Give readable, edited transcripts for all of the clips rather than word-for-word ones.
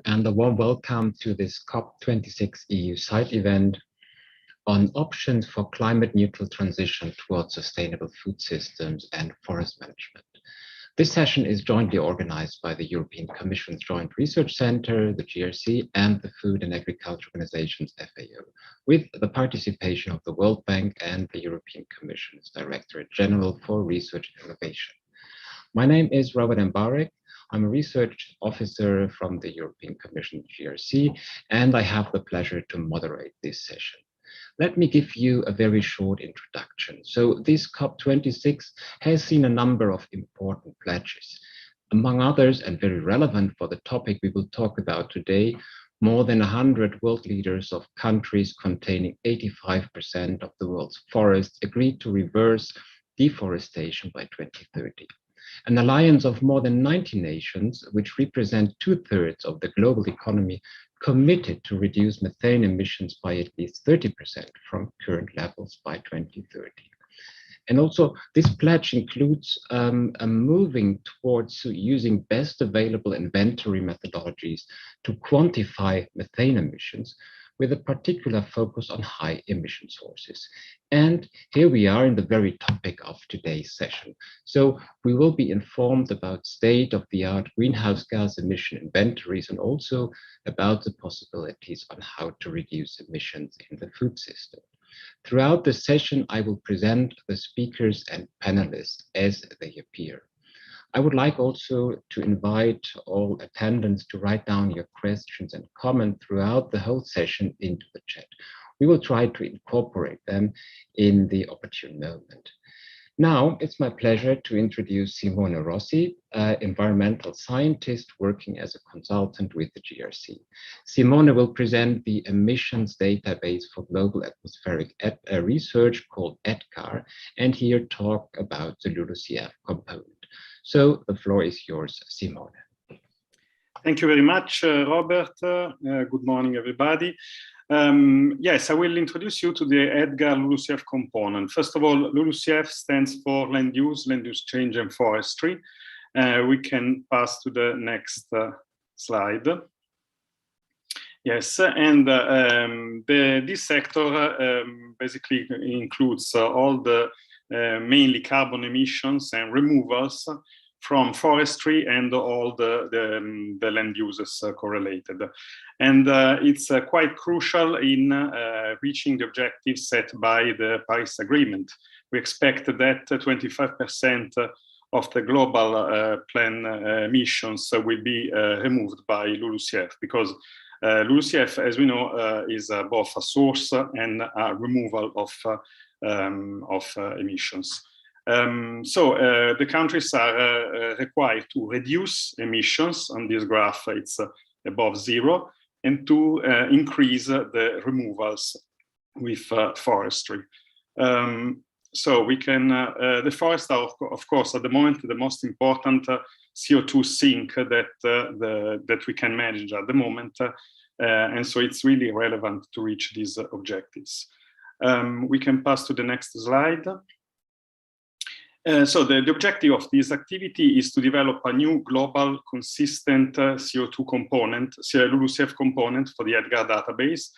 and a warm welcome to this COP26 EU side event on options for climate neutral transition towards sustainable food systems and forest management. This session is jointly organized by the European Commission's Joint Research Centre, the GRC, and the Food and Agriculture Organization's FAO, with the participation of the World Bank and the European Commission's Directorate General for Research and Innovation. My name is Robert Mbarek. I'm a research officer from the European Commission GRC, and I have the pleasure to moderate this session. Let me give you a very short introduction. So this COP26 has seen a number of important pledges. Among others, and very relevant for the topic we will talk about today, more than 100 world leaders of countries containing 85% of the world's forests agreed to reverse deforestation by 2030. An alliance of more than 90 nations, which represent 2/3 of the global economy, committed to reduce methane emissions by at least 30% from current levels by 2030. And also, this pledge includes a moving towards using best available inventory methodologies to quantify methane emissions, with a particular focus on high emission sources. And here we are in the very topic of today's session. So we will be informed about state-of-the-art greenhouse gas emission inventories and also about the possibilities on how to reduce emissions in the food system. Throughout the session, I will present the speakers and panelists as they appear. I would like also to invite all attendants to write down your questions and comments throughout the whole session into the chat. We will try to incorporate them in the opportune moment. Now, it's my pleasure to introduce Simone Rossi, environmental scientist working as a consultant with the GRC. Simone will present the emissions database for global atmospheric research called EDGAR, and here talk about the LULUCF component. So the floor is yours, Simone. Thank you very much, Robert. Good morning, everybody. Yes, I will introduce you to the EDGAR LULUCF component. First of all, LULUCF stands for land use change and forestry. We can pass to the next slide. Yes, and this sector basically includes all the mainly carbon emissions and removals from forestry and all the land uses correlated. And it's quite crucial in reaching the objectives set by the Paris Agreement. We expect that 25% of the global plan emissions will be removed by LULUCF, because LULUCF, as we know, is both a source and a removal of emissions. So the countries are required to reduce emissions. On this graph, it's above zero, and to increase the removals with forestry. So we can, the forests are, of course, at the moment, the most important CO2 sink that we can manage at the moment. And so it's really relevant to reach these objectives. We can pass to the next slide. So the objective of this activity is to develop a new global consistent CO2 component, LULUCF component for the EDGAR database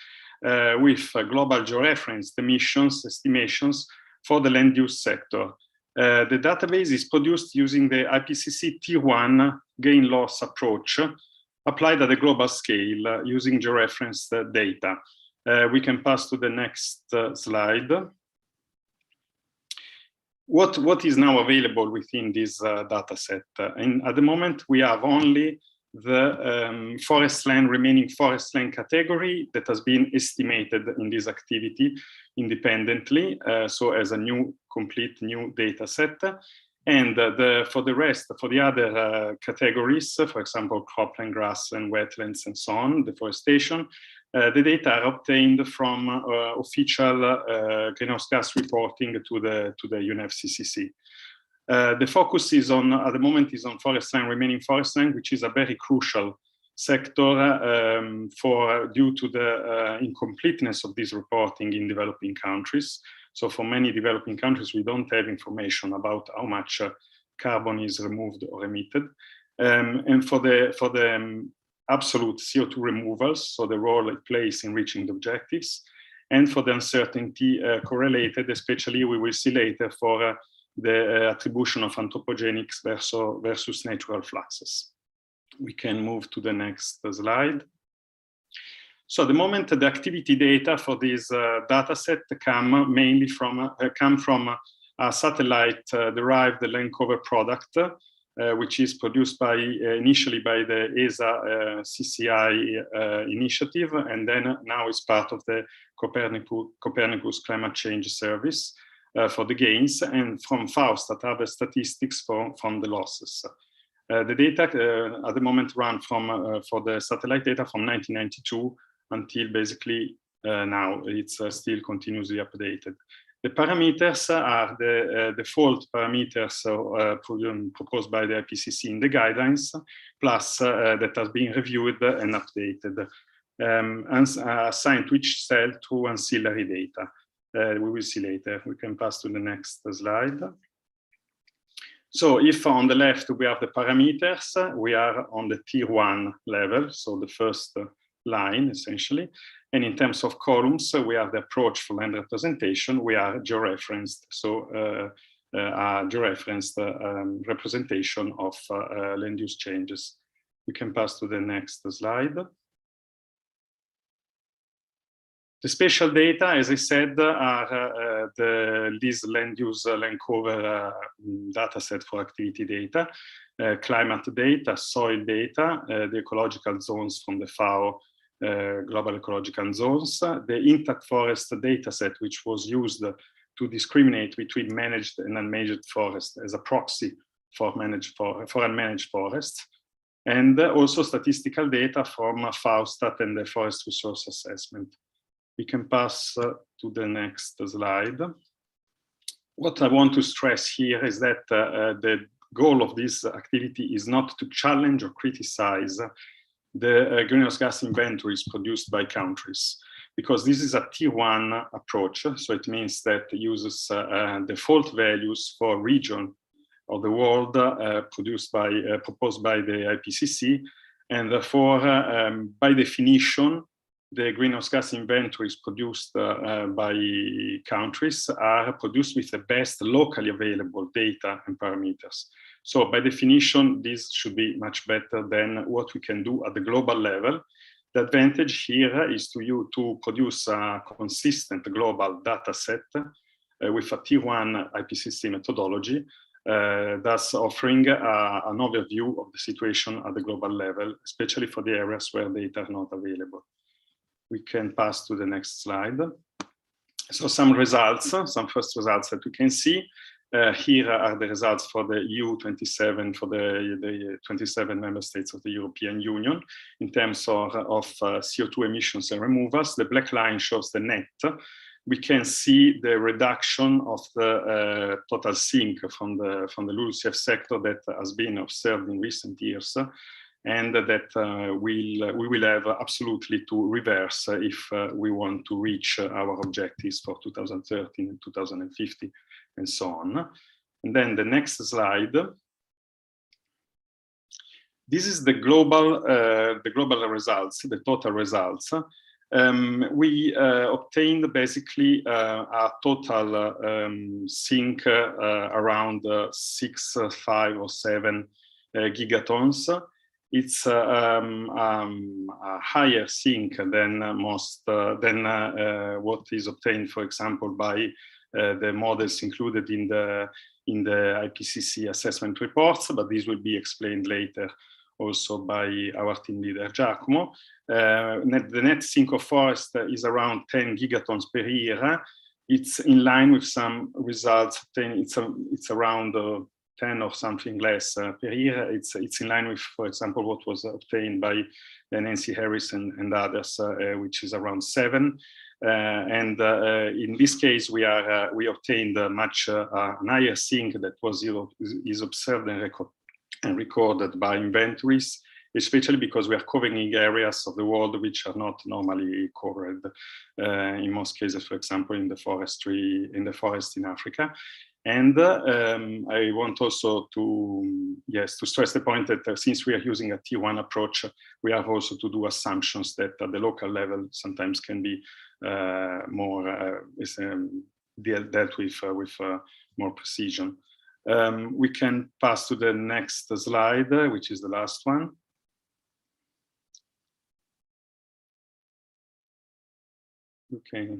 with global georeferenced emissions estimations for the land use sector. The database is produced using the IPCC Tier 1 gain loss approach applied at a global scale using georeferenced data. We can pass to the next slide. What is now available within this data set? And at the moment, we have only the remaining forest land category that has been estimated in this activity independently, so as a complete new data set. And for the rest, for the other categories, for example, cropland, grassland, wetlands, and so on, deforestation, the data are obtained from official greenhouse gas reporting to the UNFCCC. The focus is on, at the moment, is on forest land, remaining forest land, which is a very crucial sector due to the incompleteness of this reporting in developing countries. So for many developing countries, we don't have information about how much carbon is removed or emitted. And for the absolute CO2 removals, so the role it plays in reaching the objectives, and for the uncertainty correlated, especially we will see later for the attribution of anthropogenics versus natural fluxes. We can move to the next slide. So at the moment, the activity data for this data set come mainly from a satellite-derived land cover product, which is produced by initially by the ESA CCI initiative, and then now is part of the Copernicus Climate Change Service for the gains, and from FAUST that are the statistics from the losses. The data at the moment run for the satellite data from 1992 until basically now. It's still continuously updated. The parameters are the default parameters proposed by the IPCC in the guidelines, plus that has been reviewed and updated, and assigned to each cell through ancillary data. We will see later. We can pass to the next slide. So if on the left we have the parameters, we are on the tier 1 level, so the first line essentially. And in terms of columns, we have the approach for land representation. We are georeferenced, so georeferenced representation of land use changes. We can pass to the next slide. The spatial data, as I said, are this land use land cover data set for activity data, climate data, soil data, the ecological zones from the FAO global ecological zones, the intact forest data set, which was used to discriminate between managed and unmanaged forests as a proxy for unmanaged forests, and also statistical data from FAUSTAT and the forest resource assessment. We can pass to the next slide. What I want to stress here is that the goal of this activity is not to challenge or criticize the greenhouse gas inventories produced by countries, because this is a tier 1 approach. So it means that it uses default values for region of the world proposed by the IPCC, and therefore, by definition, the greenhouse gas inventories produced by countries are produced with the best locally available data and parameters. So by definition, this should be much better than what we can do at the global level. The advantage here is to produce a consistent global data set with a tier 1 IPCC methodology, thus offering an overview of the situation at the global level, especially for the areas where data are not available. We can pass to the next slide. So some results, some first results that we can see. Here are the results for the EU 27, for the 27 member states of the European Union in terms of CO2 emissions and removals. The black line shows the net. We can see the reduction of the total sink from the LULUCF sector that has been observed in recent years, and that we will have absolutely to reverse if we want to reach our objectives for 2030 and 2050 and so on. And then the next slide. This is the global results, the total results. We obtained basically a total sink around 6, 5 or 7 gigatons. It's a higher sink than what is obtained, for example, by the models included in the IPCC assessment reports, but this will be explained later also by our team leader Giacomo. The net sink of forest is around 10 gigatons per year. It's in line with some results. It's around 10 or something less per year. It's in line with, for example, what was obtained by Nancy Harris and others, which is around 7. And in this case, we obtained a much higher sink that is observed and recorded by inventories, especially because we are covering areas of the world which are not normally covered. In most cases, for example, in the forest in Africa. And I want also to stress the point that since we are using a T1 approach, we have also to do assumptions that at the local level sometimes can be more dealt with more precision. We can pass to the next slide, which is the last one. Okay,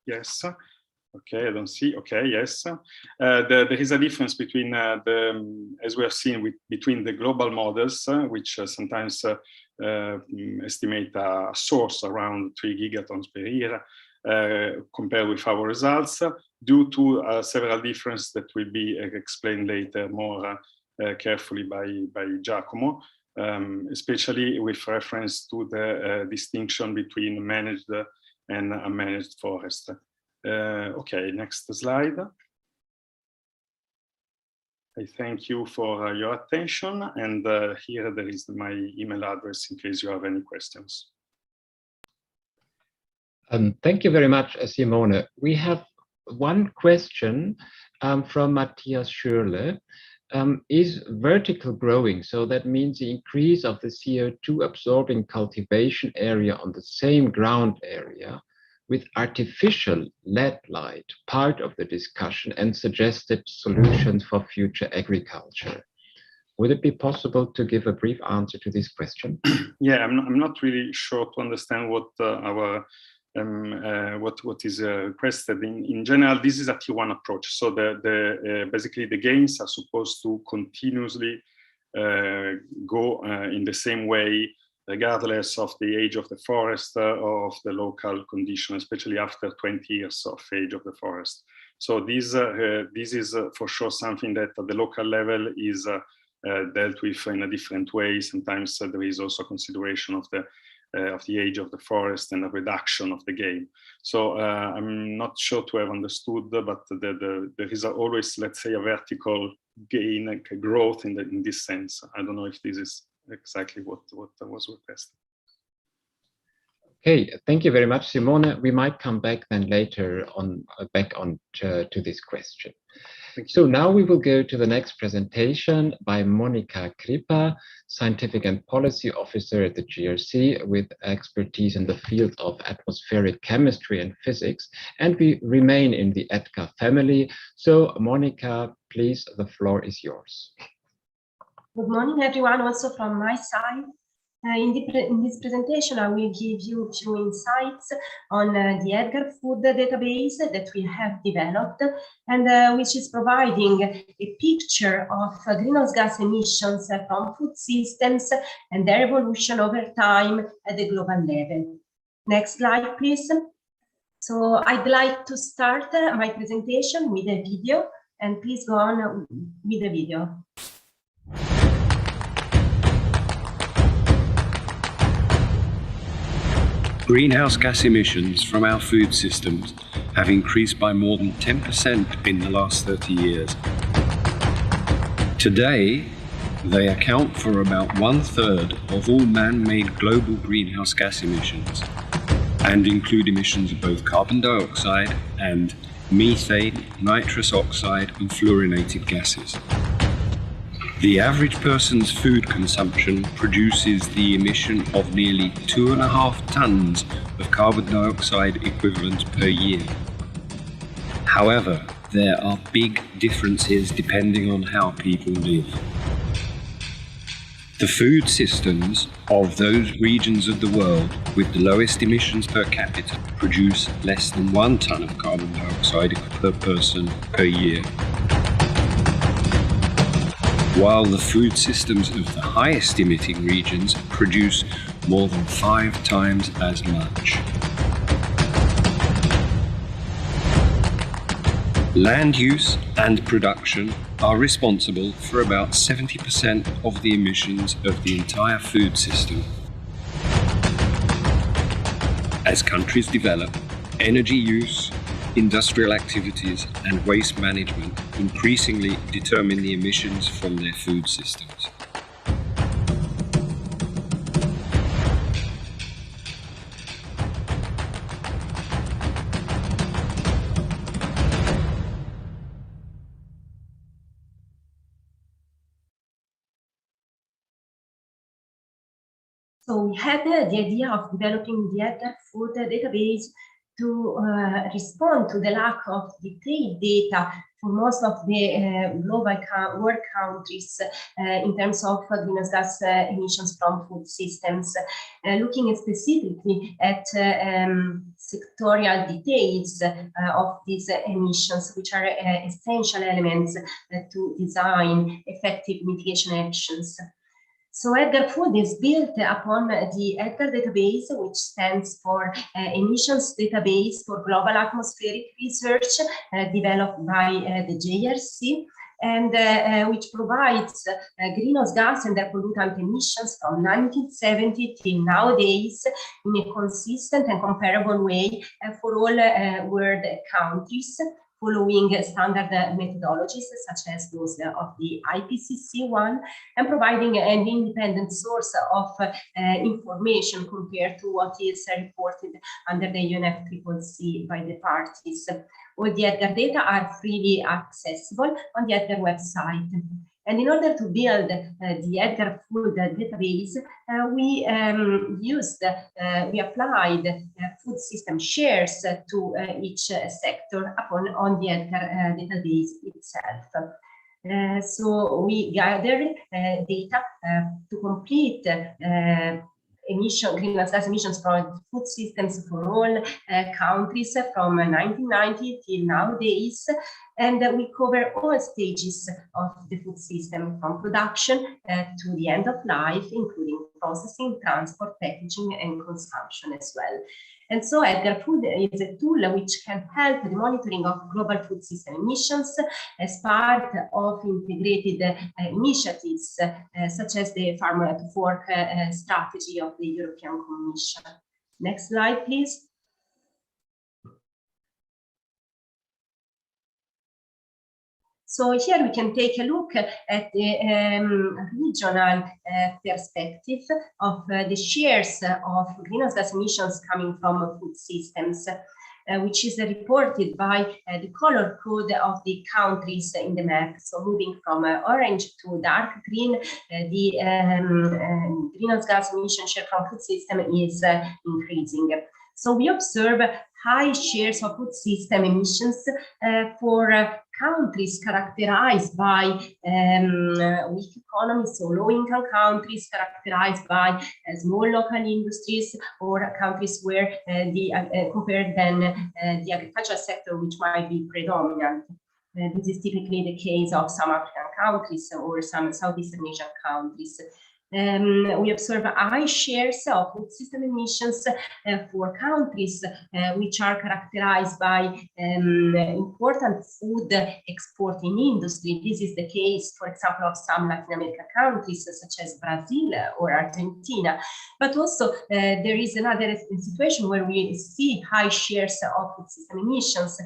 yes. Okay, I don't see. Okay, yes. There is a difference between as we have seen, between the global models, which sometimes estimate a source around 3 gigatons per year, compared with our results, due to several differences that will be explained later more carefully by Giacomo, especially with reference to the distinction between managed and unmanaged forest. Okay, next slide. I thank you for your attention, and here there is my email address in case you have any questions. Thank you very much, Simone. We have one question from Matthias Schürle. Is vertical growing, so that means the increase of the CO2 absorbing cultivation area on the same ground area, with artificial LED light, part of the discussion and suggested solutions for future agriculture? Would it be possible to give a brief answer to this question? Yeah, I'm not really sure to understand what what is requested. In general, this is a T1 approach. So basically the gains are supposed to continuously go in the same way, regardless of the age of the forest or of the local condition, especially after 20 years of age of the forest. So this is for sure something that at the local level is dealt with in a different way. Sometimes there is also consideration of the age of the forest and a reduction of the gain. So I'm not sure to have understood, but there is always, let's say, a vertical gain, a growth in this sense. I don't know if this is exactly what was requested. Okay, thank you very much, Simone. We might come back then later on to this question. So now we will go to the next presentation by Monika Kripa, Scientific and Policy Officer at the GRC with expertise in the field of atmospheric chemistry and physics. And we remain in the EDGA family. So Monika, please, the floor is yours. Good morning, everyone, also from my side. In this presentation, I will give you a few insights on the EDGAR food database that we have developed and which is providing a picture of greenhouse gas emissions from food systems and their evolution over time at the global level. Next slide, please. So I'd like to start my presentation with a video, and please go on with the video. Greenhouse gas emissions from our food systems have increased by more than 10% in the last 30 years. Today, they account for about 1/3 of all man-made global greenhouse gas emissions and include emissions of both carbon dioxide and methane, nitrous oxide, and fluorinated gases. The average person's food consumption produces the emission of nearly 2.5 tons of carbon dioxide equivalent per year. However, there are big differences depending on how people live. The food systems of those regions of the world with the lowest emissions per capita produce less than 1 ton of carbon dioxide per person per year, while the food systems of the highest emitting regions produce more than 5 times as much. Land use and production are responsible for about 70% of the emissions of the entire food system. As countries develop, energy use, industrial activities, and waste management increasingly determine the emissions from their food systems. So we had the idea of developing the Edgar Food database to respond to the lack of detailed data for most of the global world countries in terms of greenhouse gas emissions from food systems, looking specifically at sectorial details of these emissions, which are essential elements to design effective mitigation actions. So Edgar Food is built upon the Edgar database, which stands for Emissions Database for Global Atmospheric Research, developed by the JRC, and which provides greenhouse gas and air pollutant emissions from 1970 till nowadays in a consistent and comparable way for all world countries, following standard methodologies such as those of the IPCC1, and providing an independent source of information compared to what is reported under the UNFCCC by the parties. All the Edgar data are freely accessible on the Edgar website. And in order to build the Edgar Food database, we applied food system shares to each sector on the Edgar database itself. So we gathered data to complete greenhouse gas emissions from food systems for all countries from 1990 till nowadays, and we cover all stages of the food system from production to the end of life, including processing, transport, packaging, and consumption as well. And so Edgar Food is a tool which can help the monitoring of global food system emissions as part of integrated initiatives such as the Farm to Fork strategy of the European Commission. Next slide, please. So here we can take a look at the regional perspective of the shares of greenhouse gas emissions coming from food systems, which is reported by the color code of the countries in the map. So moving from orange to dark green, the greenhouse gas emission share from food system is increasing. So we observe high shares of food system emissions for countries characterized by weak economies, so low-income countries characterized by small local industries, or countries where compared then the agricultural sector, which might be predominant. This is typically the case of some African countries or some Southeastern Asian countries. We observe high shares of food system emissions for countries which are characterized by important food exporting industry. This is the case, for example, of some Latin American countries such as Brazil or Argentina. But also there is another situation where we see high shares of food system emissions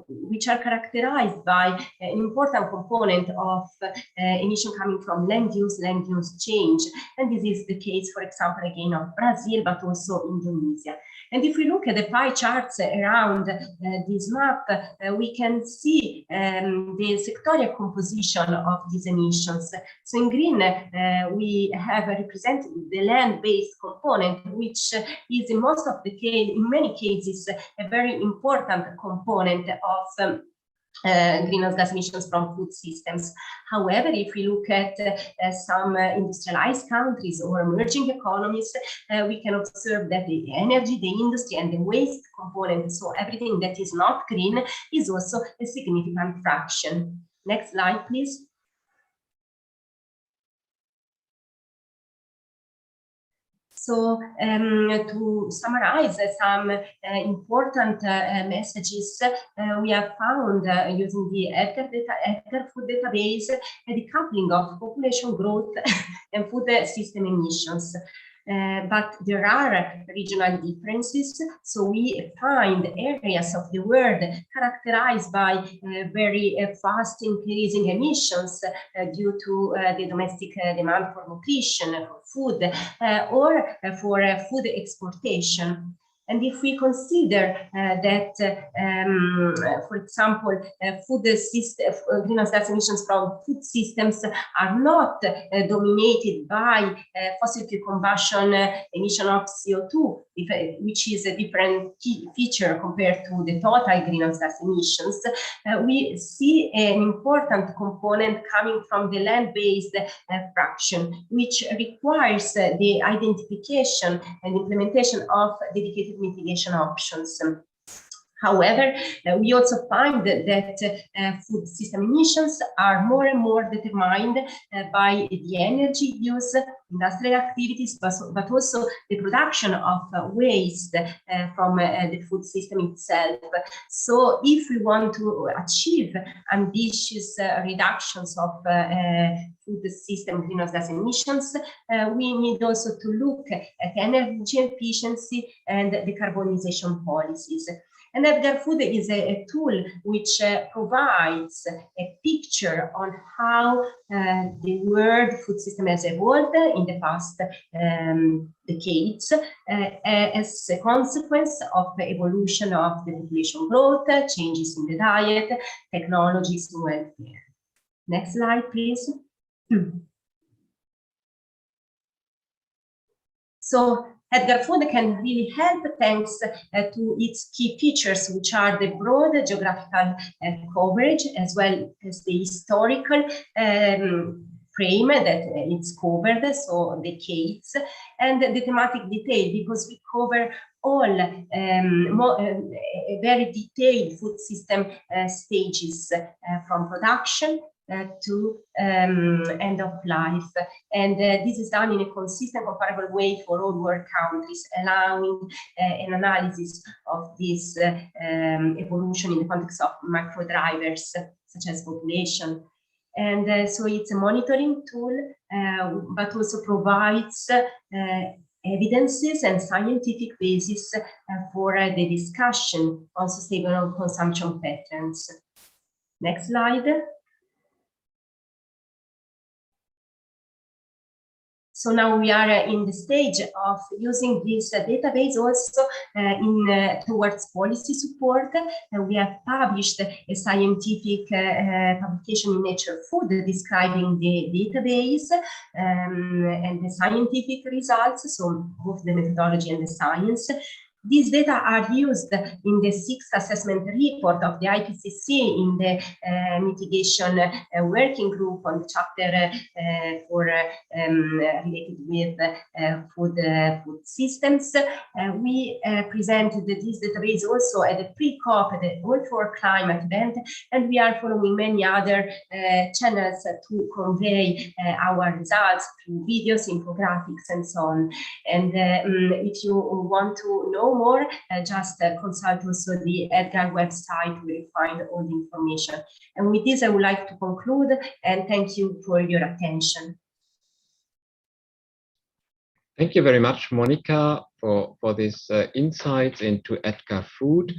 which are characterized by an important component of emission coming from land use change. And this is the case, for example, again of Brazil, but also Indonesia. And if we look at the pie charts around this map, we can see the sectorial composition of these emissions. So in green, we have represented the land-based component, which is in most of the case, in many cases, a very important component of greenhouse gas emissions from food systems. However, if we look at some industrialized countries or emerging economies, we can observe that the energy, the industry, and the waste component, so everything that is not green, is also a significant fraction. Next slide, please. So to summarize some important messages, we have found using the Edgar Food database a decoupling of population growth and food system emissions. But there are regional differences, so we find areas of the world characterized by very fast increasing emissions due to the domestic demand for nutrition, for food, or for food exportation. And if we consider that, for example, greenhouse gas emissions from food systems are not dominated by fossil fuel combustion emission of CO2, which is a different feature compared to the total greenhouse gas emissions, we see an important component coming from the land-based fraction, which requires the identification and implementation of dedicated mitigation options. However, we also find that food system emissions are more and more determined by the energy use, industrial activities, but also the production of waste from the food system itself. So if we want to achieve ambitious reductions of food system greenhouse gas emissions, we need also to look at energy efficiency and decarbonization policies. And Edgar Food is a tool which provides a picture on how the world food system has evolved in the past decades as a consequence of the evolution of the population growth, changes in the diet, technologies, and welfare. Next slide, please. So Edgar Food can really help thanks to its key features, which are the broad geographical coverage, as well as the historical frame that it's covered, so decades, and the thematic detail, because we cover all very detailed food system stages from production to end of life. And this is done in a consistent, comparable way for all world countries, allowing an analysis of this evolution in the context of macro drivers, such as population. And so it's a monitoring tool, but also provides evidences and scientific basis for the discussion on sustainable consumption patterns. Next slide. So now we are in the stage of using this database also towards policy support. We have published a scientific publication in Nature Food describing the database and the scientific results, so both the methodology and the science. These data are used in the 6th assessment report of the IPCC in the mitigation working group on the chapter related with food systems. We presented this database also at the pre-COP, the All for Climate event, and we are following many other channels to convey our results through videos, infographics, and so on. And if you want to know more, just consult also the EDGAR website, where you find all the information. And with this, I would like to conclude and thank you for your attention. Thank you very much, Monica, for this insights into EDGAR Food.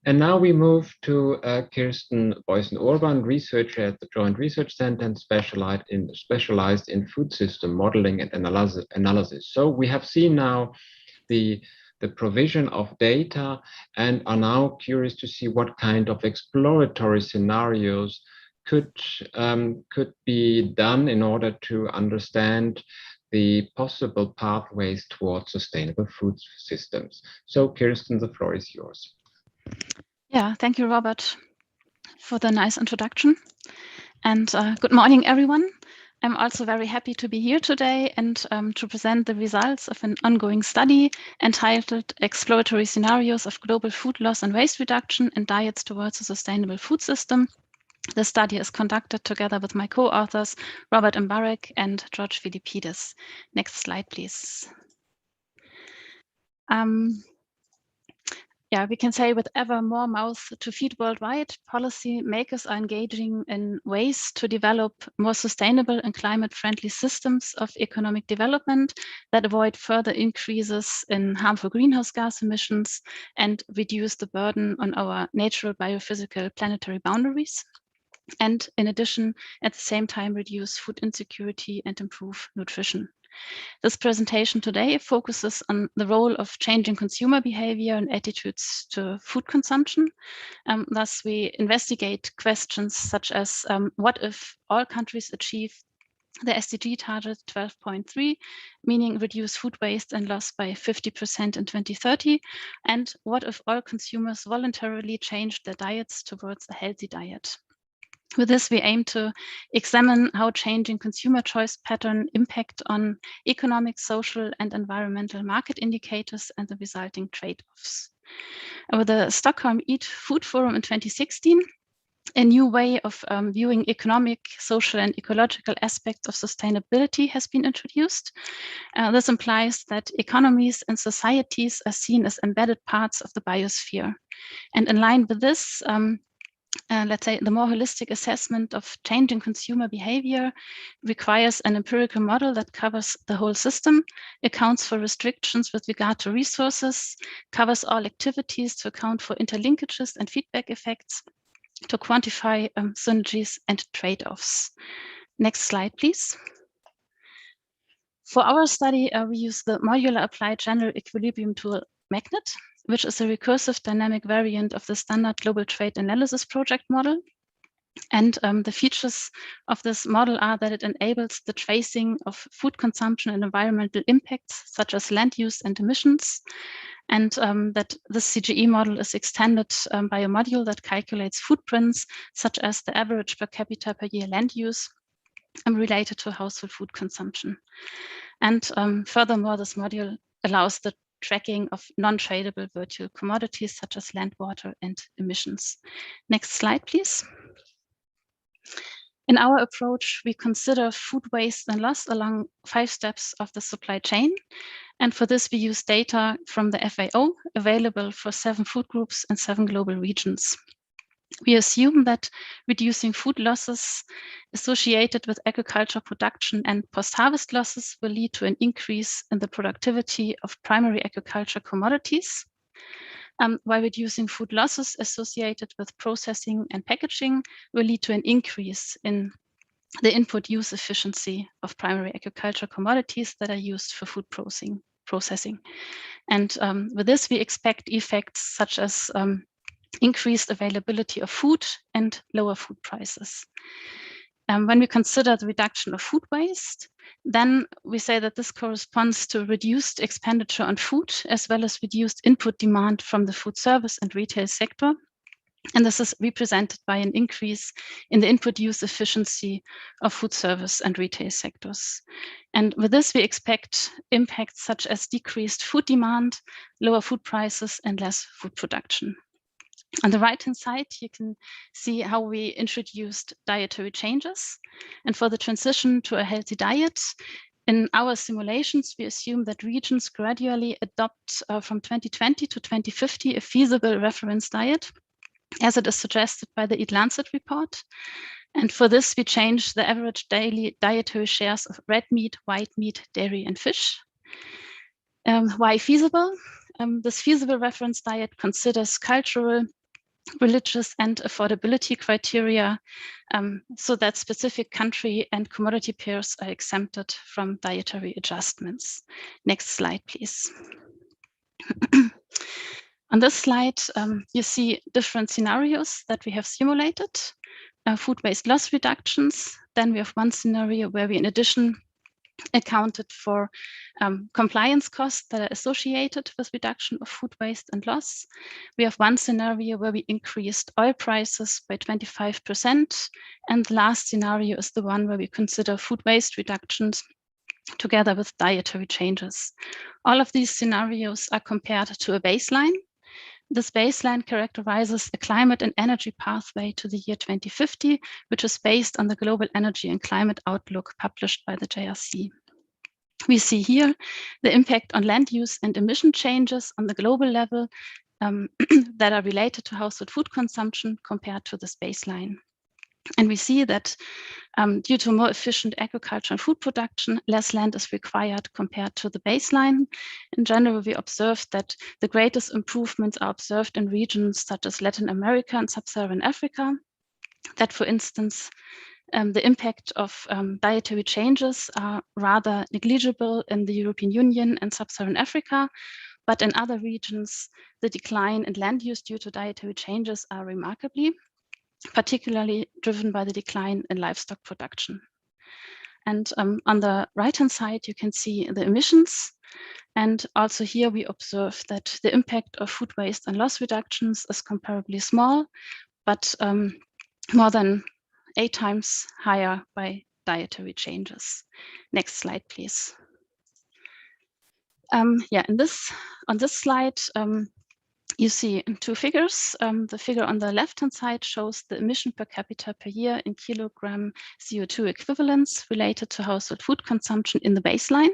And now we move to Kirsten Beusen-Urban, researcher at the Joint Research Center and specialized in food system modeling and analysis. So we have seen now the provision of data and are now curious to see what kind of exploratory scenarios could be done in order to understand the possible pathways towards sustainable food systems. So Kirsten, the floor is yours. Yeah, thank you, Robert, for the nice introduction. And good morning, everyone. I'm also very happy to be here today and to present the results of an ongoing study entitled Exploratory Scenarios of Global Food Loss and Waste Reduction and Diets Towards a Sustainable Food System. The study is conducted together with my co-authors, Robert Mbarek and George Philippidis. Next slide, please. Yeah, we can say with ever more mouths to feed worldwide, policy makers are engaging in ways to develop more sustainable and climate-friendly systems of economic development that avoid further increases in harmful greenhouse gas emissions and reduce the burden on our natural biophysical planetary boundaries. And in addition, at the same time, reduce food insecurity and improve nutrition. This presentation today focuses on the role of changing consumer behavior and attitudes to food consumption. Thus, we investigate questions such as what if all countries achieve the SDG target 12.3, meaning reduce food waste and loss by 50% in 2030, and what if all consumers voluntarily change their diets towards a healthy diet. With this, we aim to examine how changing consumer choice pattern impact on economic, social, and environmental market indicators and the resulting trade-offs. With the Stockholm Eat Food Forum in 2016, a new way of viewing economic, social, and ecological aspects of sustainability has been introduced. This implies that economies and societies are seen as embedded parts of the biosphere. And in line with this, let's say the more holistic assessment of changing consumer behavior requires an empirical model that covers the whole system, accounts for restrictions with regard to resources, covers all activities to account for interlinkages and feedback effects, to quantify synergies and trade-offs. Next slide, please. For our study, we use the modular applied general equilibrium tool magnet, which is a recursive dynamic variant of the standard global trade analysis project model. And the features of this model are that it enables the tracing of food consumption and environmental impacts, such as land use and emissions, and that the CGE model is extended by a module that calculates footprints, such as the average per capita per year land use related to household food consumption. And furthermore, this module allows the tracking of non-tradable virtual commodities, such as land, water, and emissions. Next slide, please. In our approach, we consider food waste and loss along 5 steps of the supply chain. And for this, we use data from the FAO available for 7 food groups and 7 global regions. We assume that reducing food losses associated with agriculture production and post-harvest losses will lead to an increase in the productivity of primary agriculture commodities, while reducing food losses associated with processing and packaging will lead to an increase in the input use efficiency of primary agriculture commodities that are used for food processing. And with this, we expect effects such as increased availability of food and lower food prices. When we consider the reduction of food waste, then we say that this corresponds to reduced expenditure on food, as well as reduced input demand from the food service and retail sector. And this is represented by an increase in the input use efficiency of food service and retail sectors. And with this, we expect impacts such as decreased food demand, lower food prices, and less food production. On the right-hand side, you can see how we introduced dietary changes. And for the transition to a healthy diet, in our simulations, we assume that regions gradually adopt from 2020 to 2050 a feasible reference diet, as it is suggested by the Eat Lancet report. And for this, we change the average daily dietary shares of red meat, white meat, dairy, and fish. Why feasible? This feasible reference diet considers cultural, religious, and affordability criteria so that specific country and commodity pairs are exempted from dietary adjustments. Next slide, please. On this slide, you see different scenarios that we have simulated. Food waste loss reductions. Then we have one scenario where we, in addition, accounted for compliance costs that are associated with reduction of food waste and loss. We have one scenario where we increased oil prices by 25%. And the last scenario is the one where we consider food waste reductions together with dietary changes. All of these scenarios are compared to a baseline. This baseline characterizes a climate and energy pathway to the year 2050, which is based on the Global Energy and Climate Outlook published by the JRC. We see here the impact on land use and emission changes on the global level that are related to household food consumption compared to this baseline. And we see that due to more efficient agriculture and food production, less land is required compared to the baseline. In general, we observed that the greatest improvements are observed in regions such as Latin America and Sub-Saharan Africa, that, for instance, the impact of dietary changes are rather negligible in the European Union and Sub-Saharan Africa, but in other regions, the decline in land use due to dietary changes are remarkably, particularly driven by the decline in livestock production. And on the right-hand side, you can see the emissions. And also here we observe that the impact of food waste and loss reductions is comparably small, but more than 8 times higher by dietary changes. Next slide, please. On this slide, you see 2 figures. The figure on the left-hand side shows the emission per capita per year in kilogram CO2 equivalents related to household food consumption in the baseline.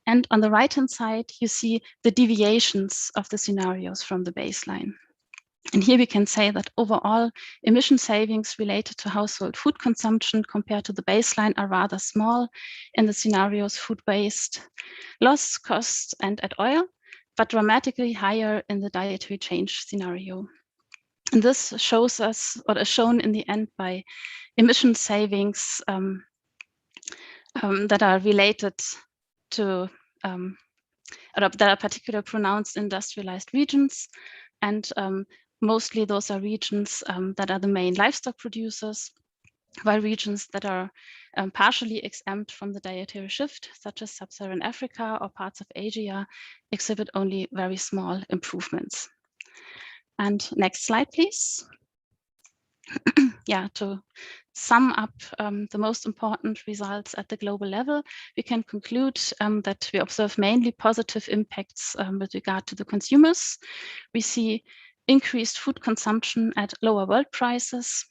And on the right-hand side, you see the deviations of the scenarios from the baseline. And here we can say that overall emission savings related to household food consumption compared to the baseline are rather small in the scenarios food waste, loss, costs, and at oil, but dramatically higher in the dietary change scenario. And this shows us, or is shown in the end by emission savings that are related to, that are particularly pronounced in industrialized regions. And mostly those are regions that are the main livestock producers, while regions that are partially exempt from the dietary shift, such as Sub-Saharan Africa or parts of Asia, exhibit only very small improvements. And next slide, please. Yeah, to sum up the most important results at the global level, we can conclude that we observe mainly positive impacts with regard to the consumers. We see increased food consumption at lower world prices,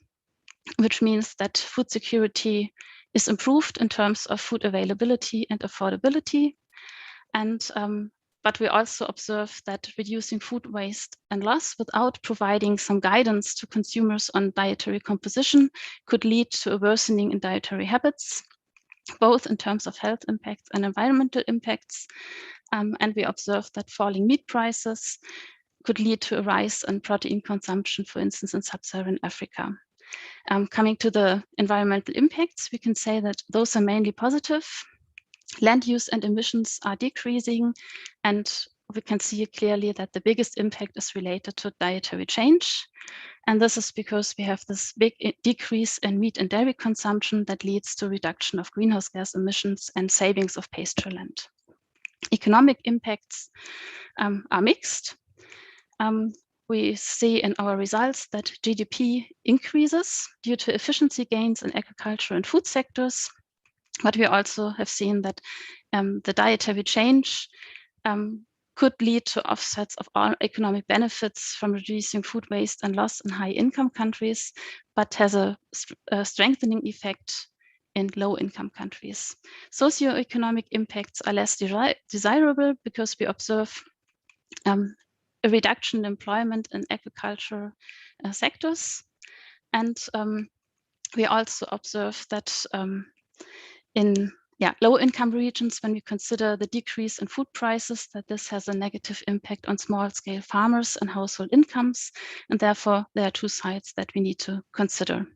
which means that food security is improved in terms of food availability and affordability. And but we also observe that reducing food waste and loss without providing some guidance to consumers on dietary composition could lead to a worsening in dietary habits, both in terms of health impacts and environmental impacts. And we observe that falling meat prices could lead to a rise in protein consumption, for instance, in Sub-Saharan Africa. Coming to the environmental impacts, we can say that those are mainly positive. Land use and emissions are decreasing, and we can see clearly that the biggest impact is related to dietary change. And this is because we have this big decrease in meat and dairy consumption that leads to reduction of greenhouse gas emissions and savings of pasture land. Economic impacts are mixed. We see in our results that GDP increases due to efficiency gains in agriculture and food sectors. But we also have seen that the dietary change could lead to offsets of all economic benefits from reducing food waste and loss in high-income countries, but has a strengthening effect in low-income countries. Socioeconomic impacts are less desirable because we observe a reduction in employment in agriculture sectors. And we also observe that in low-income regions, when we consider the decrease in food prices, that this has a negative impact on small-scale farmers and household incomes. And therefore, there are 2 sides that we need to consider.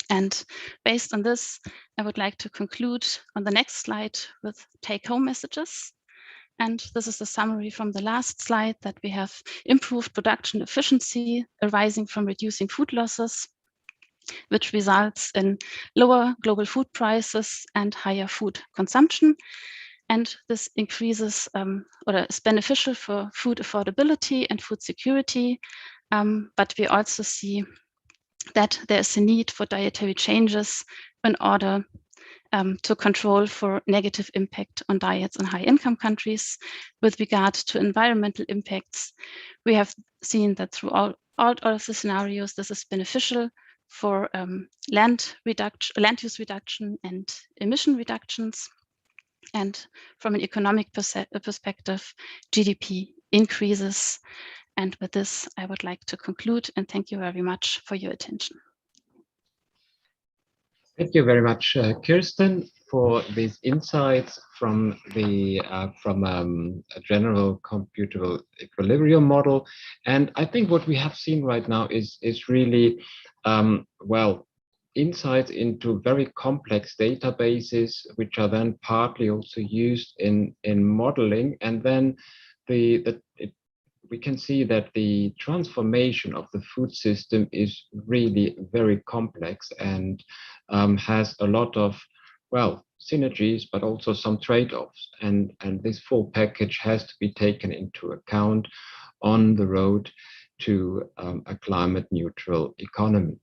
And based on this, I would like to conclude on the next slide with take-home messages. And this is a summary from the last slide, that we have improved production efficiency arising from reducing food losses, which results in lower global food prices and higher food consumption. And this increases or is beneficial for food affordability and food security. But we also see that there's a need for dietary changes in order to control for negative impact on diets in high-income countries. With regard to environmental impacts, we have seen that throughout all of the scenarios, this is beneficial for land use reduction and emission reductions. And from an economic perspective, GDP increases. And with this, I would like to conclude, and thank you very much for your attention. Thank you very much, Kirsten, for these insights from the a general computable equilibrium model. And I think what we have seen right now is really well, insights into very complex databases, which are then partly also used in modeling. And then we can see that the transformation of the food system is really very complex and has a lot of, well, synergies, but also some trade-offs. And this full package has to be taken into account on the road to a climate neutral economy.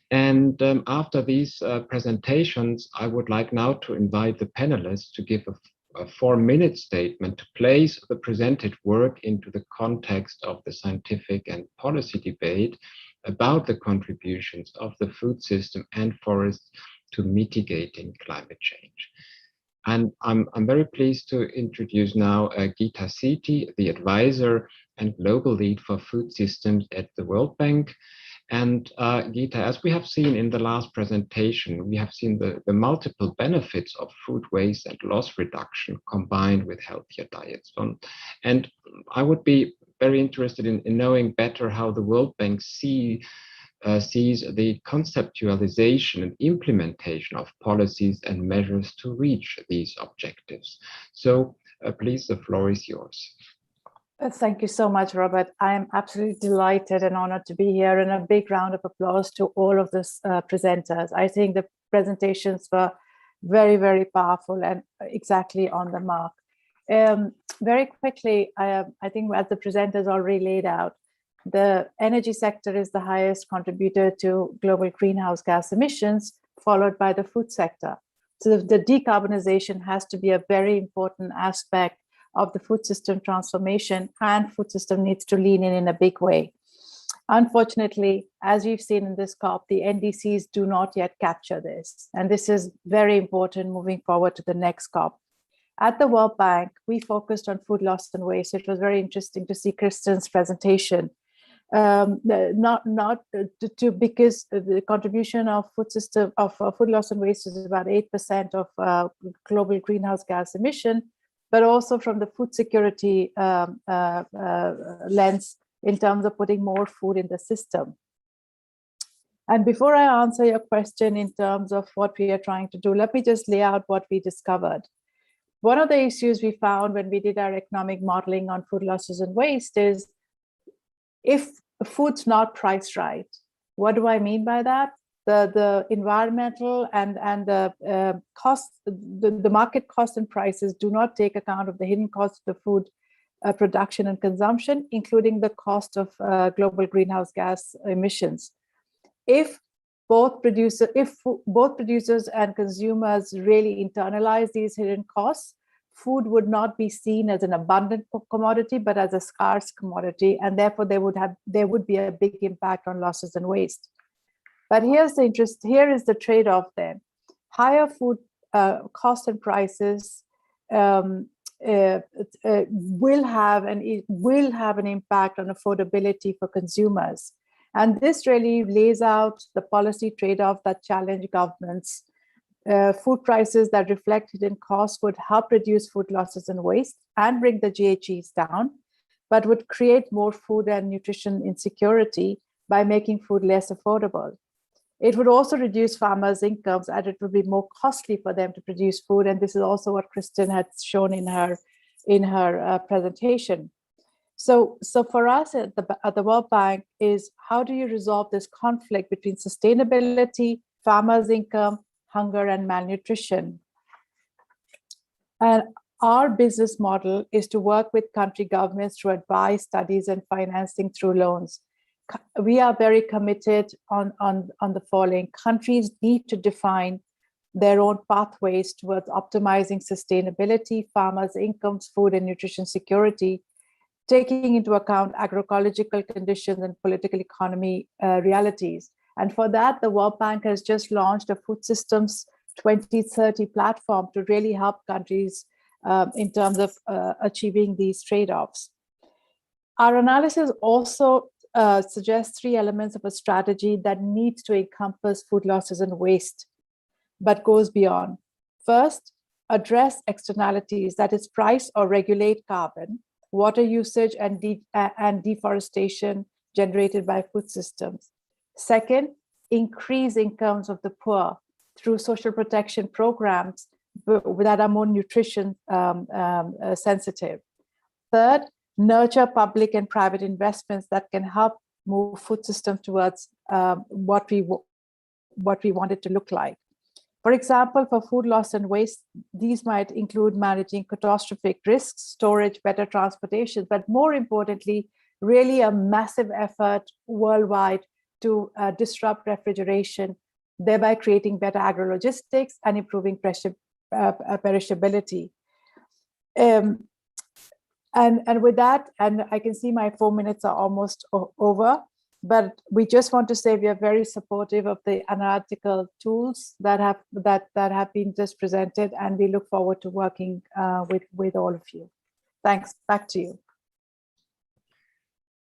And after these presentations, I would like now to invite the panelists to give a 4-minute statement to place the presented work into the context of the scientific and policy debate about the contributions of the food system and forests to mitigating climate change. And I'm very pleased to introduce now Geeta Sethi, the advisor and global lead for food systems at the World Bank. And Geeta, as we have seen in the last presentation, we have seen the multiple benefits of food waste and loss reduction combined with healthier diets. And I would be very interested in knowing better how the World Bank sees the conceptualization and implementation of policies and measures to reach these objectives. So please, the floor is yours. Thank you so much, Robert. I am absolutely delighted and honored to be here, and a big round of applause to all of the presenters. I think the presentations were very, very powerful and exactly on the mark. Very quickly, I think as the presenters already laid out, the energy sector is the highest contributor to global greenhouse gas emissions, followed by the food sector. So the decarbonization has to be a very important aspect of the food system transformation, and food system needs to lean in a big way. Unfortunately, as we've seen in this COP, the NDCs do not yet capture this. And this is very important moving forward to the next COP. At the World Bank, we focused on food loss and waste. It was very interesting to see Kristen's presentation. Because the contribution of food system of food loss and waste is about 8% of global greenhouse gas emission, but also from the food security lens in terms of putting more food in the system. And before I answer your question in terms of what we are trying to do, let me just lay out what we discovered. One of the issues we found when we did our economic modeling on food losses and waste is, if food's not priced right, what do I mean by that? The environmental and the cost, the market costs and prices do not take account of the hidden cost of the food production and consumption, including the cost of global greenhouse gas emissions. If both producers and consumers really internalize these hidden costs, food would not be seen as an abundant commodity, but as a scarce commodity, and therefore there would be a big impact on losses and waste. But here is the trade-off then. Higher food costs and prices will have an impact on affordability for consumers. And this really lays out the policy trade-off that challenge governments. Food prices that reflect hidden costs would help reduce food losses and waste and bring the GHGs down, but would create more food and nutrition insecurity by making food less affordable. It would also reduce farmers' incomes, as it would be more costly for them to produce food. And this is also what Kristen had shown in her presentation. So for us at the World Bank is, how do you resolve this conflict between sustainability, farmers' income, hunger, and malnutrition? And our business model is to work with country governments through advice, studies, and financing through loans. We are very committed on the following. Countries need to define their own pathways towards optimizing sustainability, farmers' incomes, food and nutrition security, taking into account agroecological conditions and political economy realities. And for that, the World Bank has just launched a Food Systems 2030 platform to really help countries in terms of achieving these trade-offs. Our analysis also suggests 3 elements of a strategy that needs to encompass food losses and waste, but goes beyond. First, address externalities, that is, price or regulate carbon, water usage, and deforestation generated by food systems. Second, increase incomes of the poor through social protection programs that are more nutrition sensitive. Third, nurture public and private investments that can help move food systems towards what we want it to look like. For example, for food loss and waste, these might include managing catastrophic risks, storage, better transportation, but more importantly, really a massive effort worldwide to disrupt refrigeration, thereby creating better agrologistics and improving perishability. And with that, and I can see my 4 minutes are almost over, but we just want to say we are very supportive of the analytical tools that have been just presented, and we look forward to working with all of you. Thanks. Back to you.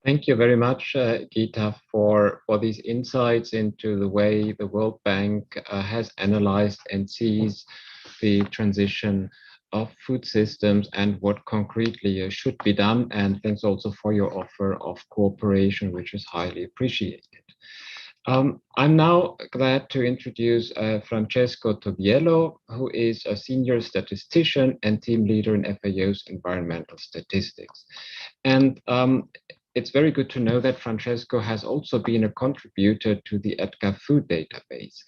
Thank you very much, Geeta, for these insights into the way the World Bank has analyzed and sees the transition of food systems and what concretely should be done. And thanks also for your offer of cooperation, which is highly appreciated. I'm now glad to introduce Francesco Tobiello, who is a senior statistician and team leader in FAO's environmental statistics. And it's very good to know that Francesco has also been a contributor to the EDGAR food database.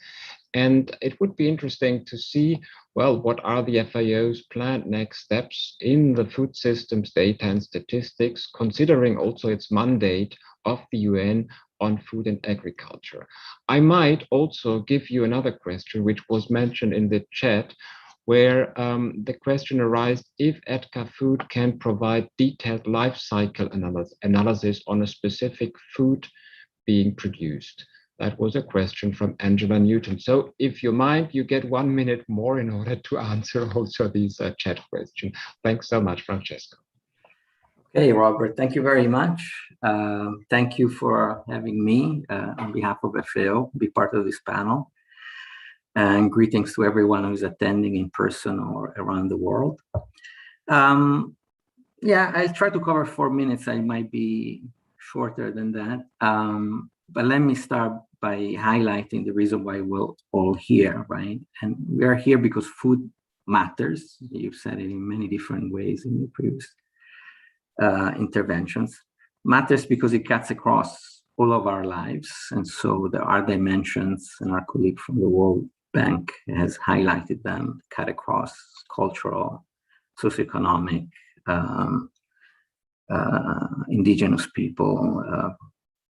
And it would be interesting to see, well, what are the FAO's planned next steps in the food systems data and statistics, considering also its mandate of the UN on food and agriculture. I might also give you another question, which was mentioned in the chat, where the question arises if EDGAR food can provide detailed life cycle analysis on a specific food being produced. That was a question from Angela Newton. So if you mind, you get 1 minute more in order to answer also these chat questions. Thanks so much, Francesco. Okay, Robert, thank you very much. Thank you for having me on behalf of FAO be part of this panel. And greetings to everyone who's attending in person or around the world. Yeah, I'll try to cover 4 minutes. I might be shorter than that. But let me start by highlighting the reason why we're all here, right? And we are here because food matters. You've said it in many different ways in your previous interventions. Matters because it cuts across all of our lives. And so there are dimensions, and our colleague from the World Bank has highlighted them, cut across cultural, socioeconomic, indigenous people,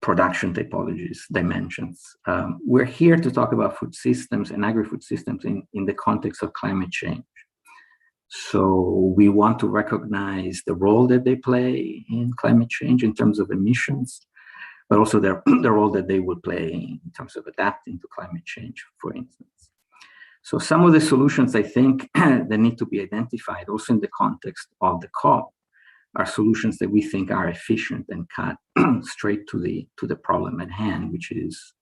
production typologies, dimensions. We're here to talk about food systems and agri-food systems in the context of climate change. So we want to recognize the role that they play in climate change in terms of emissions, but also the role that they will play in terms of adapting to climate change, for instance. So some of the solutions, I think, that need to be identified also in the context of the COP are solutions that we think are efficient and cut straight to the problem at hand, which is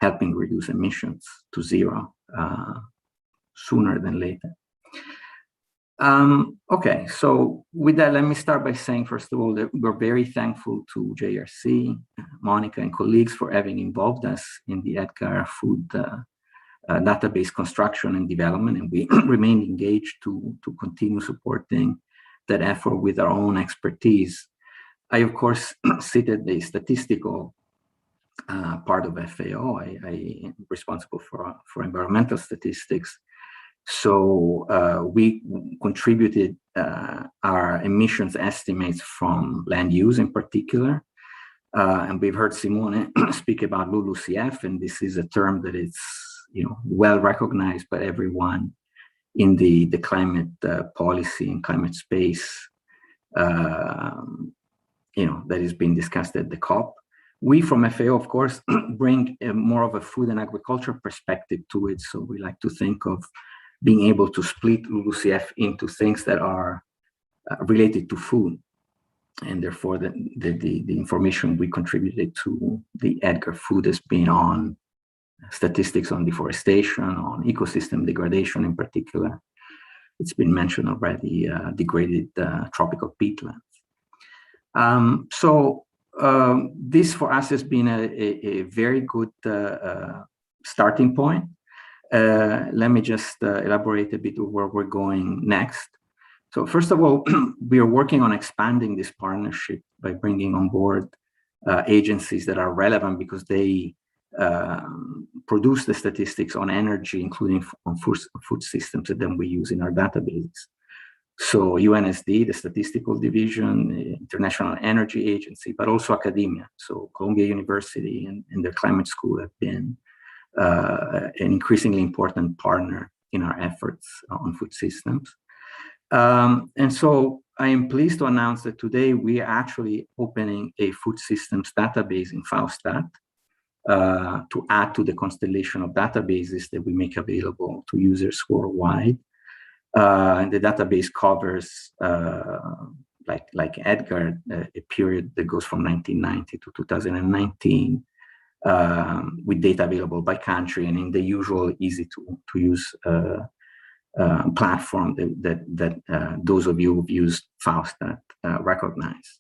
helping reduce emissions to zero sooner than later. Okay, so with that, let me start by saying, first of all, that we're very thankful to JRC, Monica and colleagues for having involved us in the EDGAR food database construction and development, and we remain engaged to continue supporting that effort with our own expertise. I, of course, cited the statistical part of FAO. I am responsible for environmental statistics. So we contributed our emissions estimates from land use in particular. And we've heard Simone speak about LULUCF, and this is a term that is well recognized by everyone in the climate policy and climate space, that is being discussed at the COP. We from FAO, of course, bring more of a food and agriculture perspective to it. So we like to think of being able to split LULUCF into things that are related to food. And therefore, the information we contributed to the EDGAR food has been on statistics on deforestation, on ecosystem degradation in particular. It's been mentioned already, degraded tropical peatlands. So this for us has been a very good starting point. Let me just elaborate a bit on where we're going next. So first of all, we are working on expanding this partnership by bringing on board agencies that are relevant because they produce the statistics on energy, including on food systems that then we use in our database. So UNSD, the statistical division, the International Energy Agency, but also academia. So Columbia University and their climate school have been an increasingly important partner in our efforts on food systems. And so I am pleased to announce that today we are actually opening a food systems database in Faustat to add to the constellation of databases that we make available to users worldwide. And the database covers, like Edgar, a period that goes from 1990 to 2019, with data available by country and in the usual easy to use platform that those of you who've used Faustat recognize.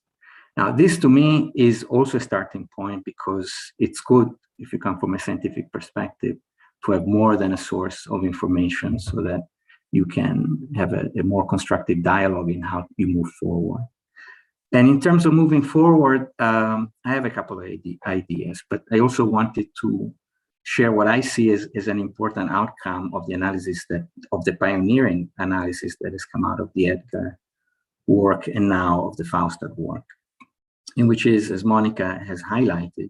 Now, this to me is also a starting point because it's good, if you come from a scientific perspective, to have more than a source of information so that you can have a more constructive dialogue in how you move forward. And in terms of moving forward, I have a couple of ideas, but I also wanted to share what I see as an important outcome of the analysis of the pioneering analysis that has come out of the Edgar work and now of the Faustat work, in which is, as Monica has highlighted,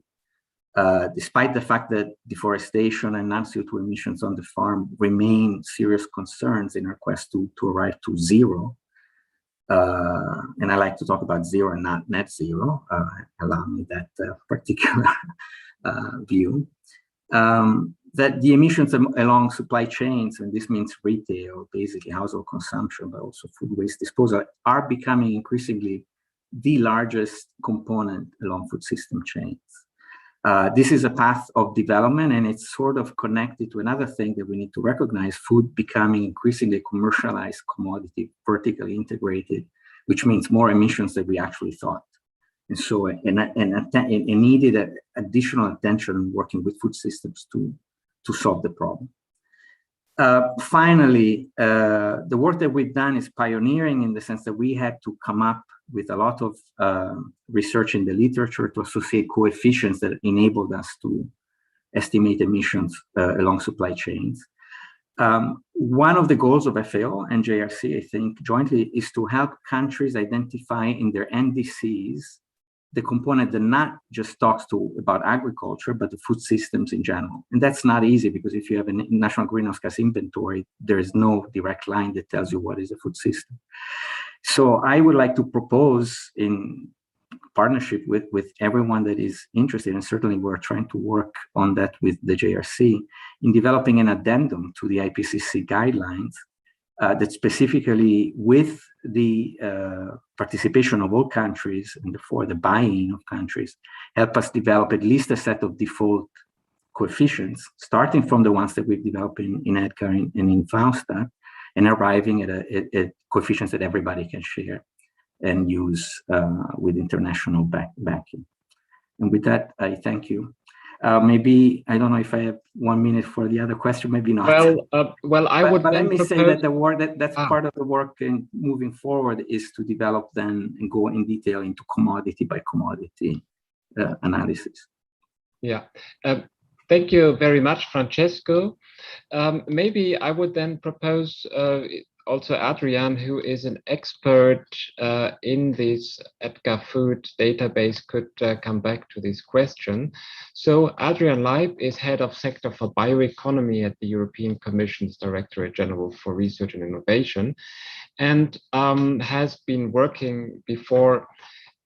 despite the fact that deforestation and non-CO2 emissions on the farm remain serious concerns in our quest to arrive to zero, and I like to talk about zero and not net zero, allow me that particular view, that the emissions along supply chains, and this means retail, basically household consumption, but also food waste disposal, are becoming increasingly the largest component along food system chains. This is a path of development, and it's sort of connected to another thing that we need to recognize: food becoming increasingly commercialized commodity, vertically integrated, which means more emissions than we actually thought. And so it needed additional attention in working with food systems to solve the problem. Finally, the work that we've done is pioneering in the sense that we had to come up with a lot of research in the literature to associate coefficients that enabled us to estimate emissions along supply chains. One of the goals of FAO and JRC, I think, jointly, is to help countries identify in their NDCs the component that not just talks about agriculture, but the food systems in general. And that's not easy, because if you have a national greenhouse gas inventory, there is no direct line that tells you what is a food system. So I would like to propose, in partnership with everyone that is interested, and certainly we're trying to work on that with the JRC, in developing an addendum to the IPCC guidelines that specifically, with the participation of all countries and therefore the buy-in of countries, help us develop at least a set of default coefficients, starting from the ones that we've developed in Edgar and in Faustat, and arriving at coefficients that everybody can share and use with international backing. And with that, I thank you. Maybe, I don't know if I have 1 minute for the other question, maybe not. Well, but let me say that the work that's part of the work in moving forward is to develop then and go in detail into commodity by commodity analysis. Yeah. Thank you very much, Francesco. Maybe I would then propose also Adrian, who is an expert in this Edgar Food database, could come back to this question. So Adrian Leib is head of sector for bioeconomy at the European Commission's Directorate General for Research and Innovation, and has been working before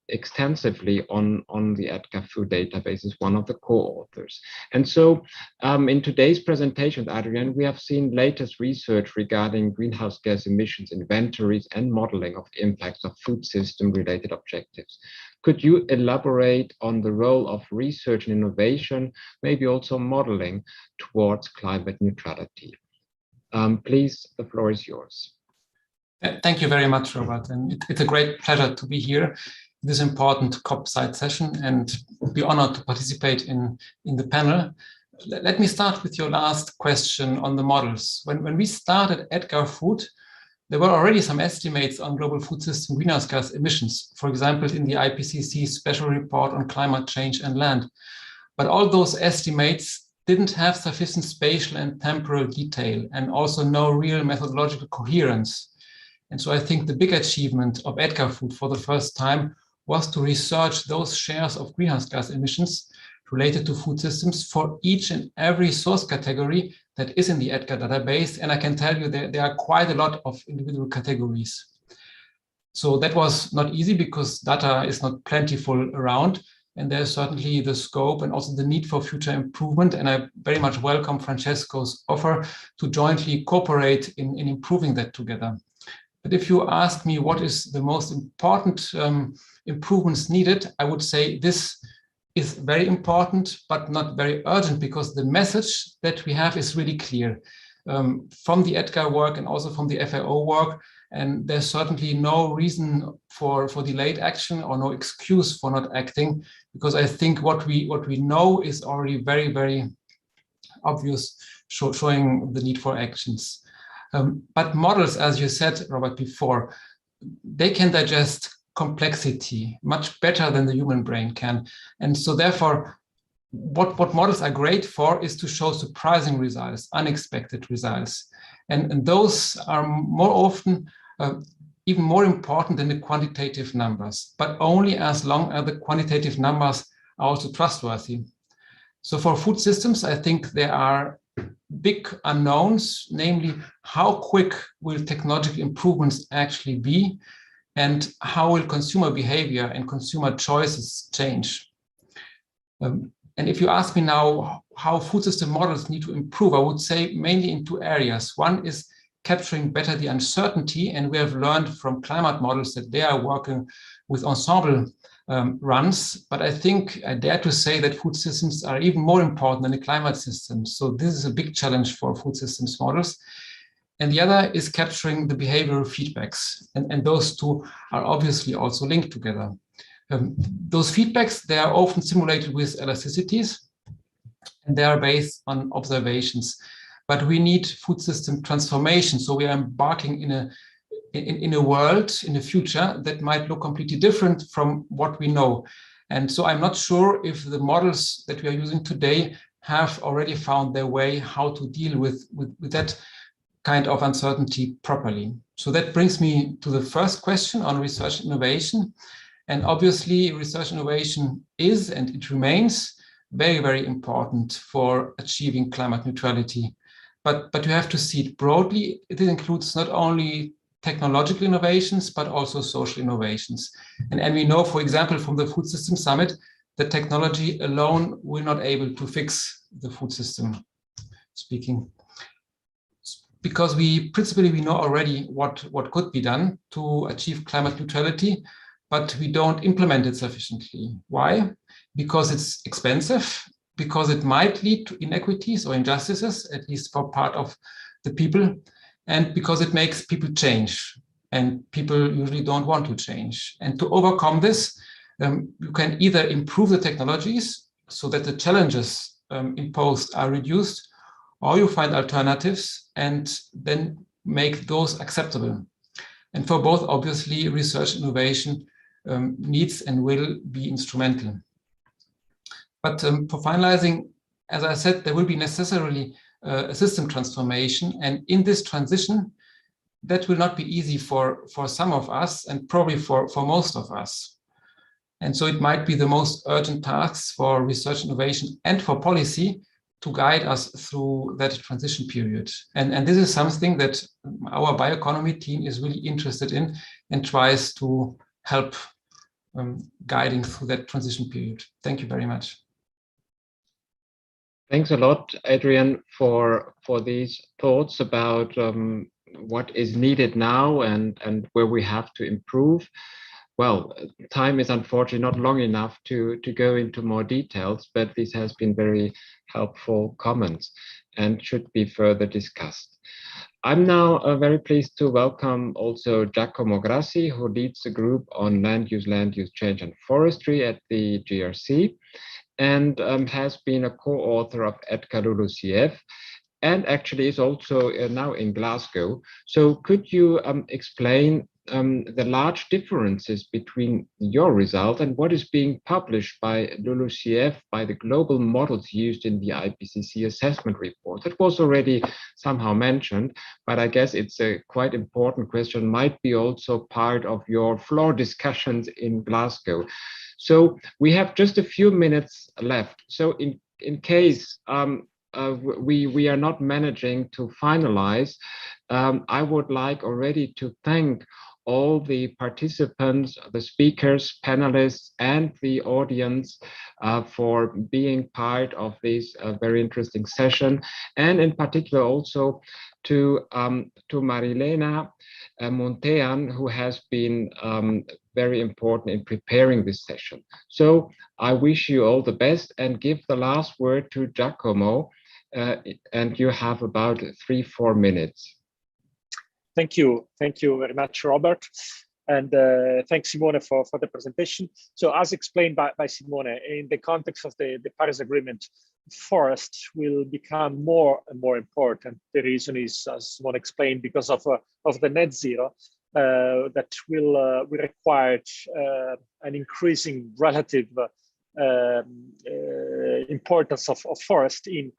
extensively on the Edgar Food database, is one of the co-authors. And so in today's presentation, Adrian, we have seen latest research regarding greenhouse gas emissions inventories and modeling of impacts of food system related objectives. Could you elaborate on the role of research and innovation, maybe also modeling towards climate neutrality? Please, the floor is yours. Thank you very much, Robert. And it's a great pleasure to be here. this important COP side session and be honored to participate in the panel. Let me start with your last question on the models. When we started Edgar Food, there were already some estimates on global food system greenhouse gas emissions, for example, in the IPCC special report on climate change and land. But all those estimates didn't have sufficient spatial and temporal detail, and also no real methodological coherence. And so I think the big achievement of Edgar Food for the first time was to research those shares of greenhouse gas emissions related to food systems for each and every source category that is in the Edgar database. And I can tell you that there are quite a lot of individual categories. So that was not easy because data is not plentiful around. And there's certainly the scope and also the need for future improvement. And I very much welcome Francesco's offer to jointly cooperate in improving that together. But if you ask me what is the most important improvements needed, I would say this is very important, but not very urgent, because the message that we have is really clear from the Edgar work and also from the FAO work. And there's certainly no reason for delayed action or no excuse for not acting, because I think what we know is already very, very obvious, showing the need for actions. But models, as you said, Robert, before, they can digest complexity much better than the human brain can. And so therefore, what models are great for is to show surprising results, unexpected results. And those are more often even more important than the quantitative numbers, but only as long as the quantitative numbers are also trustworthy. So for food systems, I think there are big unknowns, namely how quick will technological improvements actually be, and how will consumer behavior and consumer choices change. And if you ask me now how food system models need to improve, I would say mainly in two areas. One is capturing better the uncertainty, and we have learned from climate models that they are working with ensemble runs, but I think I dare to say that food systems are even more important than the climate systems. So this is a big challenge for food systems models. And the other is capturing the behavioral feedbacks. And those two are obviously also linked together. Those feedbacks, they are often simulated with elasticities, and they are based on observations. But we need food system transformation. So we are embarking in a world, in the future, that might look completely different from what we know. And so I'm not sure if the models that we are using today have already found their way how to deal with that kind of uncertainty properly. So that brings me to the first question on research innovation. And obviously, research innovation is, and it remains, very, very important for achieving climate neutrality. But you have to see it broadly. It includes not only technological innovations, but also social innovations. And we know, for example, from the Food System Summit, that technology alone will not able to fix the food system, speaking. Because we know already what could be done to achieve climate neutrality, but we don't implement it sufficiently. Why? Because it's expensive, because it might lead to inequities or injustices, at least for part of the people, and because it makes people change, and people usually don't want to change. And to overcome this, you can either improve the technologies so that the challenges imposed are reduced, or you find alternatives and then make those acceptable. And for both, obviously, research innovation needs and will be instrumental. But for finalizing, as I said, there will be necessarily a system transformation. And in this transition, that will not be easy for some of us and probably for most of us. And so it might be the most urgent tasks for research innovation and for policy to guide us through that transition period. And this is something that our bioeconomy team is really interested in and tries to help guiding through that transition period. Thank you very much. Thanks a lot, Adrian, for these thoughts about what is needed now and where we have to improve. Well, time is unfortunately not long enough to go into more details, but this has been very helpful comments. and should be further discussed. I'm now very pleased to welcome also Giacomo Grassi, who leads the group on land use change and forestry at the GRC, and has been a co-author of Edgar LULUCF, and actually is also now in Glasgow. So could you explain the large differences between your result and what is being published by LULUCF, by the global models used in the IPCC assessment report? That was already somehow mentioned, but I guess it's a quite important question, might be also part of your floor discussions in Glasgow. So we have just a few minutes left. So in case we are not managing to finalize, I would like already to thank all the participants, the speakers, panelists, and the audience for being part of this very interesting session, and in particular also to Marilena Montean, who has been very important in preparing this session. So I wish you all the best and give the last word to Giacomo, and you have about 3-4 minutes. Thank you very much, Robert, and thanks, Simone, for the presentation. So as explained by Simone, in the context of the Paris Agreement, forests will become more and more important. The reason is, as Simone explained, because of the net zero that will require an increasing relative importance of forest in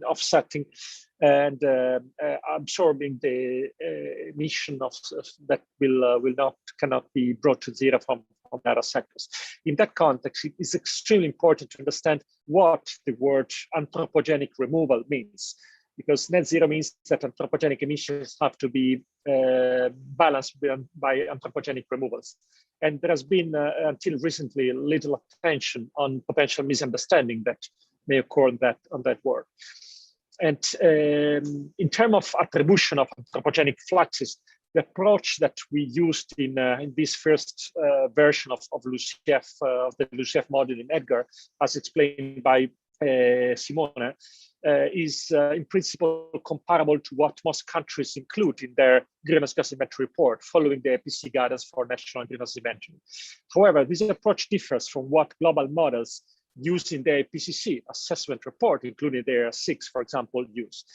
offsetting and absorbing the emission that cannot be brought to zero from other sectors. In that context, it is extremely important to understand what the word anthropogenic removal means, because net zero means that anthropogenic emissions have to be balanced by anthropogenic removals. And there has been, until recently, little attention on potential misunderstanding that may occur on that word. And in terms of attribution of anthropogenic fluxes, the approach that we used in this first version of LULUCF, of the LULUCF model in Edgar, as explained by Simone, is in principle comparable to what most countries include in their greenhouse gas inventory report, following the IPCC guidance for national greenhouse inventory. However, this approach differs from what global models used in the IPCC assessment report, including their 6, for example, use.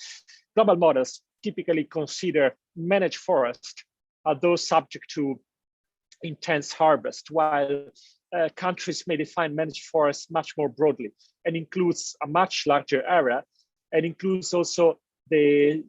Global models typically consider managed forests as those subject to intense harvest, while countries may define managed forests much more broadly and includes a much larger area, and includes also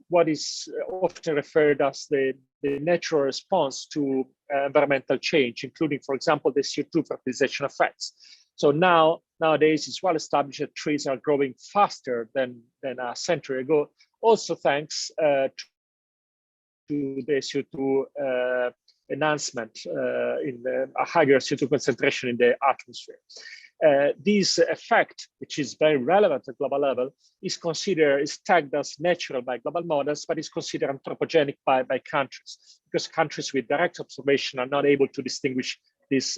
what is often referred as the natural response to environmental change, including, for example, the CO2 fertilization effects. So nowadays it's well established that trees are growing faster than a century ago, also thanks to the CO2 enhancement in a higher CO2 concentration in the atmosphere. This effect, which is very relevant at global level, is tagged as natural by global models, but is considered anthropogenic by countries, because countries with direct observation are not able to distinguish these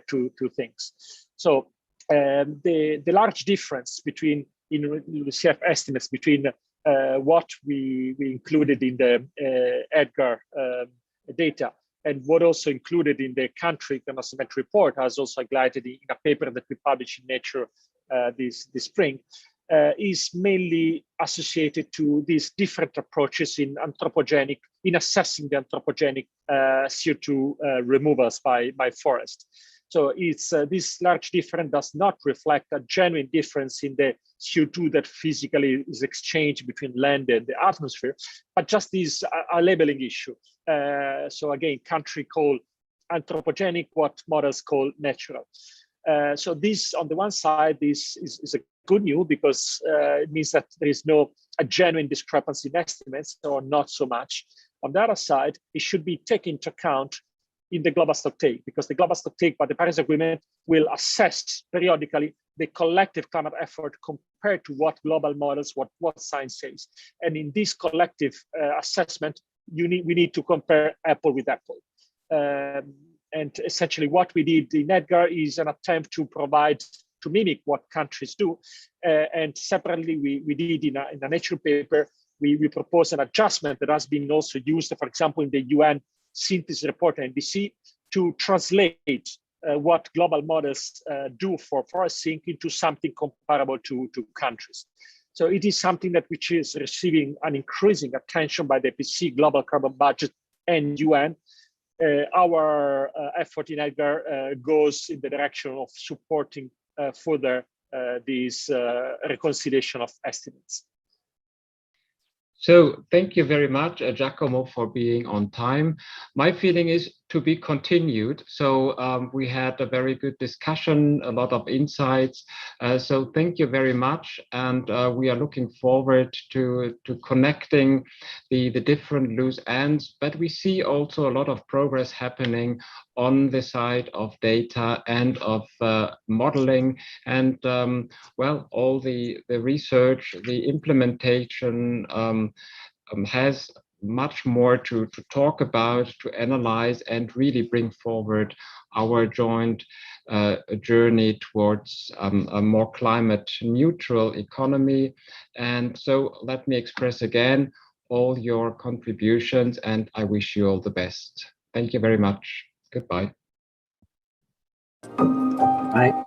two things. So the large difference between, in LULUCF estimates, between what we included in the Edgar data and what also included in the country greenhouse inventory report, as also highlighted in a paper that we published in Nature this spring, is mainly associated to these different approaches in assessing the anthropogenic CO2 removals by forest. So it's this large difference does not reflect a genuine difference in the CO2 that physically is exchanged between land and the atmosphere, but just is a labeling issue. So again, country call anthropogenic, what models call natural. So this, on the one side, this is a good news, because it means that there is a genuine discrepancy in estimates, or not so much. On the other side, it should be taken into account in the global stocktake, because the global stocktake by the Paris Agreement will assess periodically the collective climate effort compared to what global models, what science says. And in this collective assessment, we need to compare apple with apple. And essentially what we did in Edgar is an attempt to provide mimic what countries do. And separately, we did in a Nature paper, we proposed an adjustment that has been also used, for example, in the UN synthesis report NDC, to translate what global models do for forest sink into something comparable to countries. So it is something that which is receiving an increasing attention by the IPCC Global Carbon Budget and UN. Our effort in EDGAR goes in the direction of supporting further this reconciliation of estimates. So thank you very much, Giacomo, for being on time. My feeling is to be continued. So we had a very good discussion, a lot of insights. So thank you very much. And we are looking forward to connecting the different loose ends. But we see also a lot of progress happening on the side of data and of modeling. And well, all the research, the implementation has much more to talk about, to analyze, and really bring forward our joint journey towards a more climate neutral economy. And so let me express again all your contributions, and I wish you all the best. Thank you very much. Goodbye. Bye.